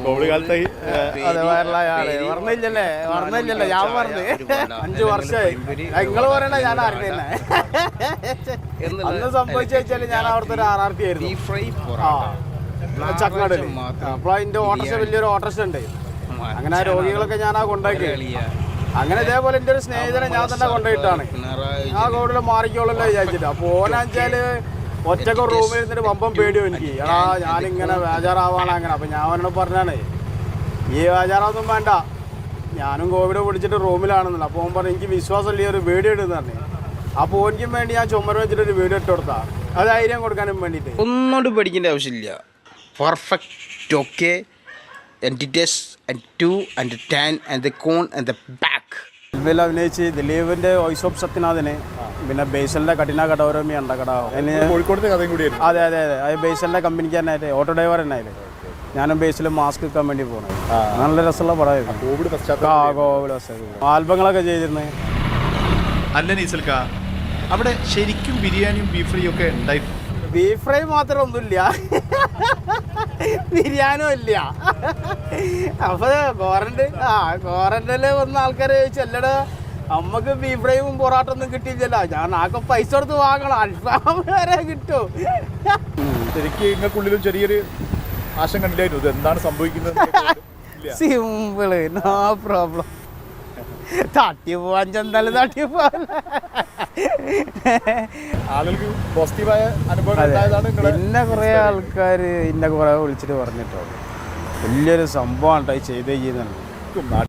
Covid കാലത്ത് അതെ പറഞ്ഞില്ലല്ലേ ഞാൻ പറഞ്ഞു 5 വർഷമായി നിങ്ങൾ പറയണ ഞാൻ അറിഞ്ഞ അന്ന് സംഭവിച്ചു വെച്ചാല് ഞാൻ അവിടുത്തെ ഒരു RRT ആയിരുന്നു ചക്കനാടില്. അപ്പൊ അതിന്റെ ഓട്ടോറിക്ഷ വലിയൊരു ഓട്ടോറിക്ഷ ഉണ്ട്. അങ്ങനെ ആ രോഗികളൊക്കെ ഞാൻ കൊണ്ടാക്കി. അങ്ങനെ ഇതേപോലെ എന്റെ ഒരു സ്നേഹിതനെ ഞാൻ തന്നെ കൊണ്ടുപോയിട്ടാണ് ആ കോവിഡിൽ മാറിക്കോളല്ലോ വിചാരിച്ചിട്ട്. അപ്പൊ ഓനാച്ചാല് ഒറ്റക്ക് റൂമിൽ ഇരുന്നിട്ട് വമ്പം പേടിയോ എനിക്ക്. ഞാനിങ്ങനെ ബേജാറാവാണ് അങ്ങനെ. അപ്പൊ ഞാൻ അവനോട് പറഞ്ഞാണ് ഈ ബേജാറാവൊന്നും വേണ്ട, ഞാനും കോവിഡ് പിടിച്ചിട്ട് റൂമിലാണെന്നില്ല. അപ്പോൾ ഓൻ പറഞ്ഞു എനിക്ക് വിശ്വാസമില്ല ഒരു വീഡിയോ ഇടുന്നതാണ്. അപ്പോൾ ഓനിക്കും വേണ്ടി ഞാൻ ചുമര വെച്ചിട്ട് ഒരു വീഡിയോ ഇട്ട് കൊടുത്താ അത് ധൈര്യം കൊടുക്കാനും വേണ്ടിയിട്ട്. ഒന്നുകൊണ്ട് പേടിക്കേണ്ട ആവശ്യമില്ല. Perfect okay. and 2 and 10 and the cone and the back. ഇതിൽ അഭിനയിച്ച് ദിലീപിന്റെ വോയിസ് ഓഫ് സത്യനാഥന്, പിന്നെ ബേസലിന്റെ കഠിന കടോരമി ഉണ്ടക്കട കോഴിക്കോടത്തെ കഥയും കൂടി. അതെ അത് ബേസലിന്റെ കമ്പനിക്ക് തന്നെ ആയിട്ട് ഓട്ടോ ഡ്രൈവർ തന്നെ ആയിട്ട് ഞാനും ബേസിൽ മാസ്ക് വെക്കാൻ വേണ്ടി പോകണം. നല്ല രസമുള്ള പടമായിരുന്നു. കോവിഡ് ആൽബങ്ങളൊക്കെ ചെയ്തിരുന്നു. അല്ല നീസൽക്ക, അവിടെ ശരിക്കും ബിരിയാണിയും ബീഫ് ഫ്രൈയും ഒക്കെ ഉണ്ടായിരുന്നു. ബീഫ് ഫ്രൈ മാത്രം ഒന്നുമില്ല, ബിരിയാണിയും ഇല്ല. അപ്പൊ ക്വാറന്റൈനില് വന്ന ആൾക്കാരെ ചോദിച്ചു അല്ലടാ നമ്മക്ക് ബീഫ് ഫ്രൈയും പൊറാട്ടൊന്നും കിട്ടിയില്ലല്ലോ. ഞാൻ ആകെ പൈസ കൊടുത്ത് വാങ്ങണം, അൽഫാം വരെ കിട്ടും. ശരിക്കും ഇങ്ങൾക്കുള്ളിലും ചെറിയൊരു ആശങ്ക ഉണ്ടായിരുന്നു, ഇത് എന്താണ് സംഭവിക്കുന്നത്. Simple, no problem. തട്ടിപ്പോവാൻ ചെന്നാലും തട്ടിപ്പോവാൻ. ആളുകൾക്ക് പോസിറ്റീവായ അനുഭവം ഉണ്ടായതാണ്. ഇന്ന കുറേ ആൾക്കാർ ഇന്ന കുറേ വിളിച്ചിട്ട് പറഞ്ഞിട്ടോ വലിയൊരു സംഭവമാണ് ചെയ്ത് ചെയ്യുന്നുണ്ട്.